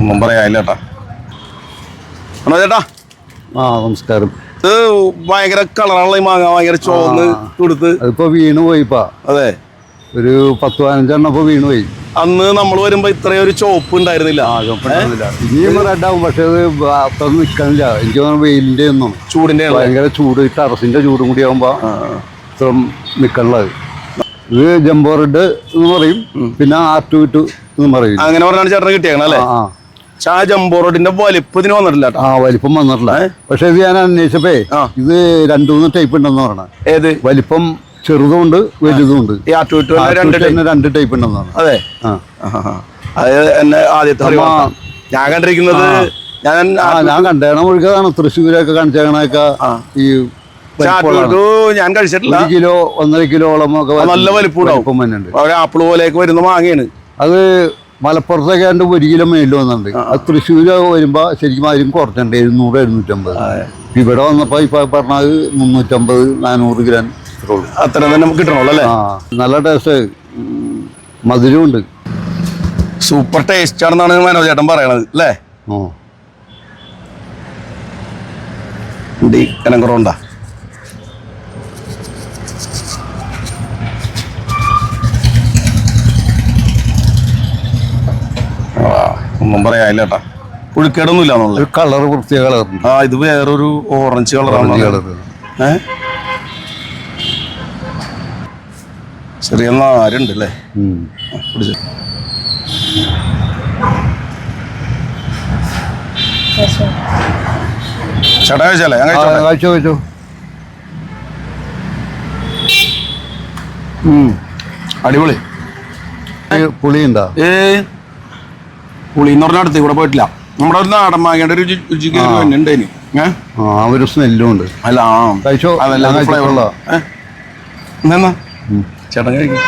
ഒന്നും പറയാനില്ല ചേട്ടാ. ആണോ ചേട്ടാ? ആ നമസ്കാരം. ഇത് ഭയങ്കര കളറാണല്ലോ ഈ മാങ്ങ, ഭയങ്കര ചോന്ന് കൊടുത്ത്. അതിപ്പോ വീണ് പോയിപ്പാ. അതെ, ഒരു 10-15 ഇപ്പൊ വീണ് പോയി. അന്ന് നമ്മൾ വരുമ്പോ ഇത്രയും ഒരു ചോപ്പ് ഉണ്ടായിരുന്നില്ല. ഇനിയും റെഡാവും, പക്ഷെ അത് അത്ര നിക്കണില്ല. എനിക്ക് തോന്നുന്നു വെയിലിന്റെ ഒന്നും ചൂടിന്റെ ഭയങ്കര ചൂട്, ടെറസിന്റെ ചൂടും കൂടി ആകുമ്പോ ഇത്ര നിക്കണുള്ളത്. ഇത് ജംബോ റെഡ് എന്ന് പറയും, പിന്നെ R2 എന്ന് പറയും. അങ്ങനെ പറഞ്ഞാണ് ചേട്ടന് കിട്ടിയേക്കണം അല്ലേ? ആ ജംബോ റോഡിന്റെ വലിപ്പത്തിന് വന്നിട്ടില്ല. ആ വലിപ്പം വന്നിട്ടില്ല. പക്ഷെ ഇത് ഞാൻ അന്വേഷിച്ചപ്പേ ഇത് 2-3 ടൈപ്പ് ഉണ്ടെന്ന് പറഞ്ഞ. ഏത് വലിപ്പം? ചെറുതുണ്ട് വലുതുണ്ട്. 2 ടൈപ്പ് ഉണ്ടെന്നാണ്. അതെ, അത് എന്നെ ആദ്യത്തെ ഞാൻ കണ്ടിരിക്കുന്നത്. ഞാൻ കണ്ടേണം ഒഴുകതാണ്. തൃശ്ശൂരൊക്കെ കാണിച്ചേക്കണൊക്കെ ഈ ഞാൻ കഴിച്ചിട്ടില്ല. 1 കിലോ 1.5 കിലോളം ഒക്കെ നല്ല വലിപ്പം തന്നെ. ആപ്പിൾ പോലെയൊക്കെ വരുന്ന മാങ്ങയാണ് അത്. മലപ്പുറത്തൊക്കെ 1 കിലോ മേലിൽ വന്നിട്ടുണ്ട്. അത് തൃശ്ശൂര് വരുമ്പോ ശരിക്കും അതിലും കുറച്ചുണ്ട്, 700-750. ഇവിടെ വന്നപ്പോ ഇപ്പൊ പറഞ്ഞത് 350-400 ഗ്രാം അത്ര തന്നെ നമുക്ക് കിട്ടണല്ലോ അല്ലേ? നല്ല ടേസ്റ്റ്, മധുരമുണ്ട്. സൂപ്പർ ടേസ്റ്റ് ആണെന്നാണ് മനോജ് ചേട്ടൻ പറയണത് അല്ലേ? കനം കുറവുണ്ടാ? ഒന്നും പറയാനില്ല ചേട്ടാ. പുഴുക്കേടൊന്നും ഇല്ല. കളർ പ്രത്യേക കളർ. ഇത് വേറൊരു ഓറഞ്ച് കളറാണ്. ചെറിയ നാരുണ്ട് അല്ലേ? ചേട്ടാ കഴിച്ചല്ലേ? കഴിച്ചോ. അടിപൊളി. പുളിയുണ്ടോ? പുളി എന്ന് പറഞ്ഞ അടുത്ത് ഇവിടെ പോയിട്ടില്ല. നമ്മുടെ ഒരു നാടൻ മാങ്ങേണ്ട ഒരു രുചിക്ക് ഉണ്ടേനി. ഒരു സ്മെല്ലും ഉണ്ട്. അല്ല കഴിച്ചോ. ചേട്ടൻ കഴിക്കും.